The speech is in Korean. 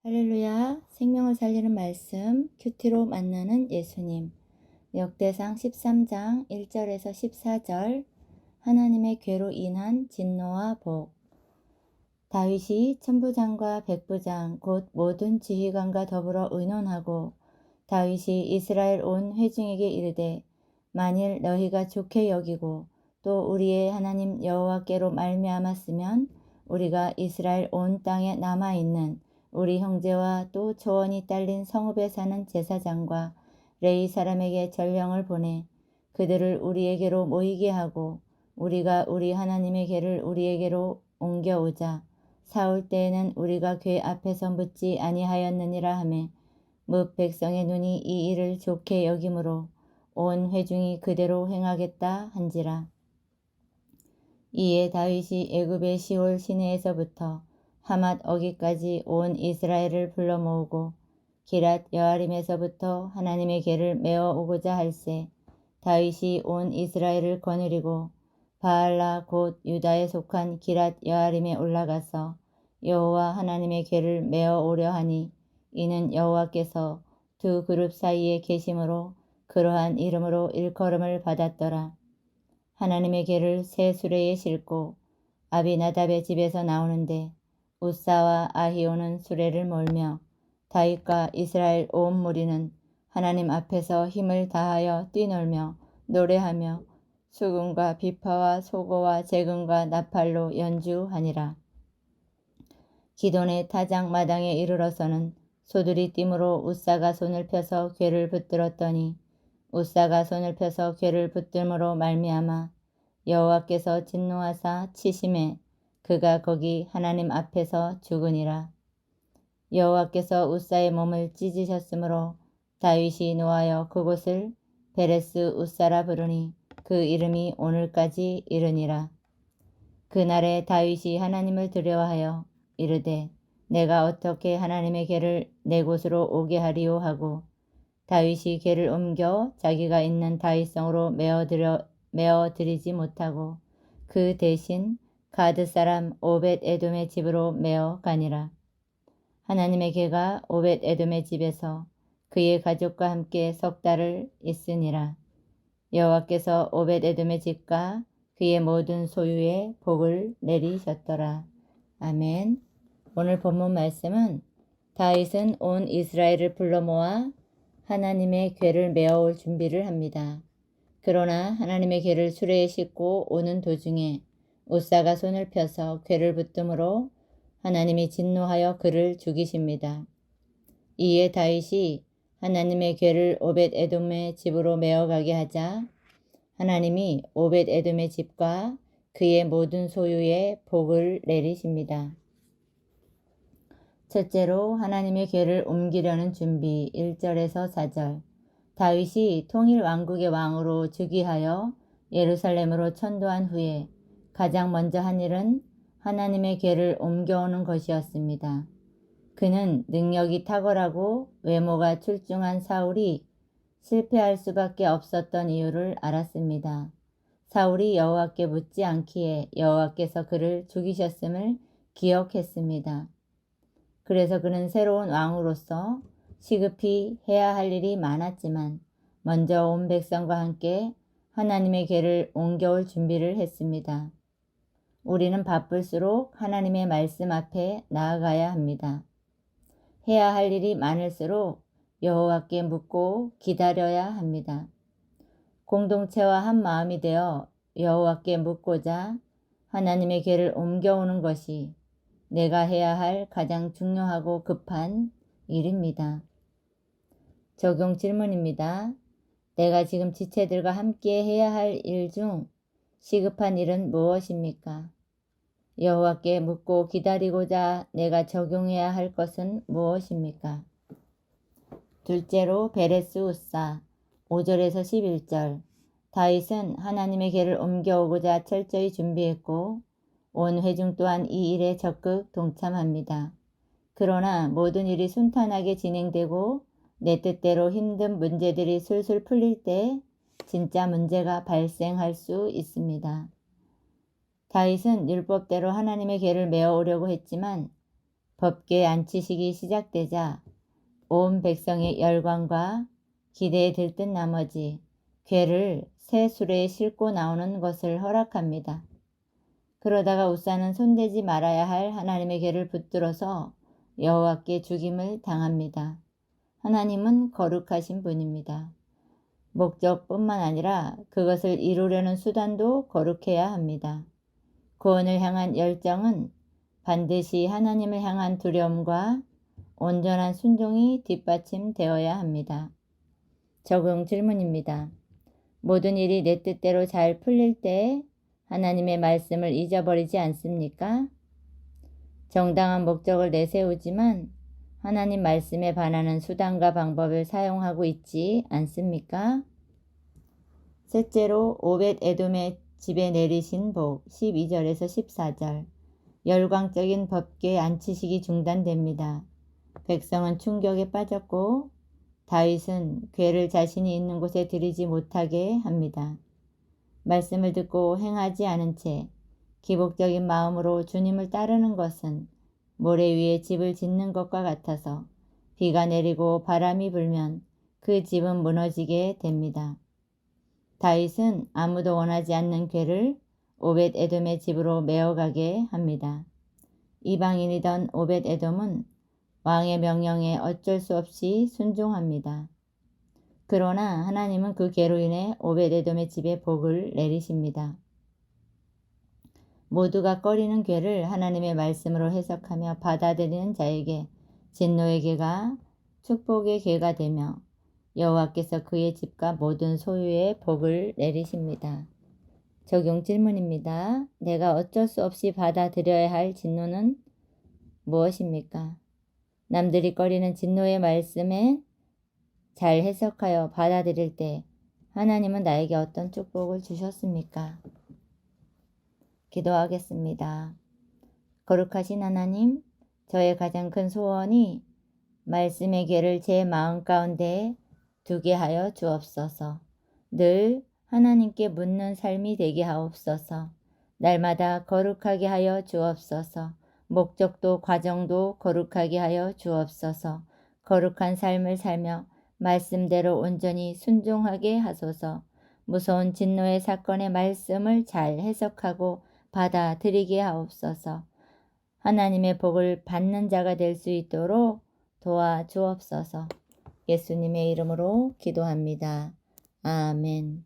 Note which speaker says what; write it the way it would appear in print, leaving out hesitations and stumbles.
Speaker 1: 할렐루야, 생명을 살리는 말씀, 큐티로 만나는 예수님. 역대상 13장 1절에서 14절. 하나님의 괴로 인한 진노와 복. 다윗이 천부장과 백부장 곧 모든 지휘관과 더불어 의논하고 다윗이 이스라엘 온 회중에게 이르되 만일 너희가 좋게 여기고 또 우리의 하나님 여호와께로 말미암았으면 우리가 이스라엘 온 땅에 남아있는 우리 형제와 또 초원이 딸린 성읍에 사는 제사장과 레위 사람에게 전령을 보내 그들을 우리에게로 모이게 하고 우리가 우리 하나님의 궤를 우리에게로 옮겨오자. 사울 때에는 우리가 궤 앞에서 묻지 아니하였느니라 하매 뭇 백성의 눈이 이 일을 좋게 여김으로 온 회중이 그대로 행하겠다 한지라. 이에 다윗이 애굽의 시올 시내에서부터 하맛 어기까지 온 이스라엘을 불러 모으고 기랏 여아림에서부터 하나님의 궤를 메어 오고자 할세 다윗이 온 이스라엘을 거느리고 바알라 곧 유다에 속한 기랏 여아림에 올라가서 여호와 하나님의 궤를 메어 오려 하니 이는 여호와께서 두 그룹 사이에 계심으로 그러한 이름으로 일컬음을 받았더라. 하나님의 궤를 새 수레에 싣고 아비나답의 집에서 나오는데 우사와 아히오는 수레를 몰며 다윗과 이스라엘 온 무리는 하나님 앞에서 힘을 다하여 뛰놀며 노래하며 수금과 비파와 소고와 재금과 나팔로 연주하니라. 기돈의 타작 마당에 이르러서는 소들이 띠므로 우사가 손을 펴서 궤를 붙들었더니 우사가 손을 펴서 궤를 붙들므로 말미암아 여호와께서 진노하사 치심에 그가 거기 하나님 앞에서 죽으니라. 여호와께서 우사의 몸을 찢으셨으므로 다윗이 노하여 그곳을 베레스 우사라 부르니 그 이름이 오늘까지 이르니라. 그날에 다윗이 하나님을 두려워하여 이르되 내가 어떻게 하나님의 궤를 내 곳으로 오게 하리요 하고 다윗이 궤를 옮겨 자기가 있는 다윗성으로 메어드리지 못하고 그 대신 가드 사람 오벳 에돔의 집으로 메어 가니라. 하나님의 궤가 오벳 에돔의 집에서 그의 가족과 함께 석 달을 있으니라. 여호와께서 오벳 에돔의 집과 그의 모든 소유에 복을 내리셨더라. 아멘. 오늘 본문 말씀은 다윗은 온 이스라엘을 불러 모아 하나님의 궤를 메어올 준비를 합니다. 그러나 하나님의 궤를 수레에 싣고 오는 도중에 우사가 손을 펴서 궤를 붙듦으로 하나님이 진노하여 그를 죽이십니다. 이에 다윗이 하나님의 궤를 오벳 에돔의 집으로 메어가게 하자 하나님이 오벳 에돔의 집과 그의 모든 소유에 복을 내리십니다. 첫째로 하나님의 궤를 옮기려는 준비 1절에서 4절. 다윗이 통일 왕국의 왕으로 즉위하여 예루살렘으로 천도한 후에 가장 먼저 한 일은 하나님의 궤를 옮겨오는 것이었습니다. 그는 능력이 탁월하고 외모가 출중한 사울이 실패할 수밖에 없었던 이유를 알았습니다. 사울이 여호와께 묻지 않기에 여호와께서 그를 죽이셨음을 기억했습니다. 그래서 그는 새로운 왕으로서 시급히 해야 할 일이 많았지만 먼저 온 백성과 함께 하나님의 궤를 옮겨올 준비를 했습니다. 우리는 바쁠수록 하나님의 말씀 앞에 나아가야 합니다. 해야 할 일이 많을수록 여호와께 묻고 기다려야 합니다. 공동체와 한 마음이 되어 여호와께 묻고자 하나님의 궤를 옮겨오는 것이 내가 해야 할 가장 중요하고 급한 일입니다. 적용 질문입니다. 내가 지금 지체들과 함께 해야 할 일 중 시급한 일은 무엇입니까? 여호와께 묻고 기다리고자 내가 적용해야 할 것은 무엇입니까? 둘째로 베레스 우사 5절에서 11절. 다윗은 하나님의 궤를 옮겨오고자 철저히 준비했고 온 회중 또한 이 일에 적극 동참합니다. 그러나 모든 일이 순탄하게 진행되고 내 뜻대로 힘든 문제들이 술술 풀릴 때 진짜 문제가 발생할 수 있습니다. 다윗은 율법대로 하나님의 궤를 메어오려고 했지만 법궤 안치식이 시작되자 온 백성의 열광과 기대에 들뜬 나머지 궤를 새 수레에 싣고 나오는 것을 허락합니다. 그러다가 우사는 손대지 말아야 할 하나님의 궤를 붙들어서 여호와께 죽임을 당합니다. 하나님은 거룩하신 분입니다. 목적뿐만 아니라 그것을 이루려는 수단도 거룩해야 합니다. 구원을 향한 열정은 반드시 하나님을 향한 두려움과 온전한 순종이 뒷받침되어야 합니다. 적용 질문입니다. 모든 일이 내 뜻대로 잘 풀릴 때 하나님의 말씀을 잊어버리지 않습니까? 정당한 목적을 내세우지만 하나님 말씀에 반하는 수단과 방법을 사용하고 있지 않습니까? 셋째로 오벳 에돔의 집에 내리신 복 12절에서 14절. 열광적인 법궤 안치식이 중단됩니다. 백성은 충격에 빠졌고 다윗은 궤를 자신이 있는 곳에 들이지 못하게 합니다. 말씀을 듣고 행하지 않은 채 기복적인 마음으로 주님을 따르는 것은 모래 위에 집을 짓는 것과 같아서 비가 내리고 바람이 불면 그 집은 무너지게 됩니다. 다윗은 아무도 원하지 않는 궤를 오벳 에돔의 집으로 메어가게 합니다. 이방인이던 오벳 에돔은 왕의 명령에 어쩔 수 없이 순종합니다. 그러나 하나님은 그 궤로 인해 오벳 에돔의 집에 복을 내리십니다. 모두가 꺼리는 궤를 하나님의 말씀으로 해석하며 받아들이는 자에게 진노의 궤가 축복의 궤가 되며 여호와께서 그의 집과 모든 소유에 복을 내리십니다. 적용 질문입니다. 내가 어쩔 수 없이 받아들여야 할 진노는 무엇입니까? 남들이 꺼리는 진노의 말씀에 잘 해석하여 받아들일 때 하나님은 나에게 어떤 축복을 주셨습니까? 기도하겠습니다. 거룩하신 하나님, 저의 가장 큰 소원이 말씀의 궤를 제 마음 가운데 두게 하여 주옵소서. 늘 하나님께 묻는 삶이 되게 하옵소서. 날마다 거룩하게 하여 주옵소서. 목적도 과정도 거룩하게 하여 주옵소서. 거룩한 삶을 살며 말씀대로 온전히 순종하게 하소서. 무서운 진노의 사건의 말씀을 잘 해석하고 받아들이게 하옵소서. 하나님의 복을 받는 자가 될 수 있도록 도와주옵소서. 예수님의 이름으로 기도합니다. 아멘.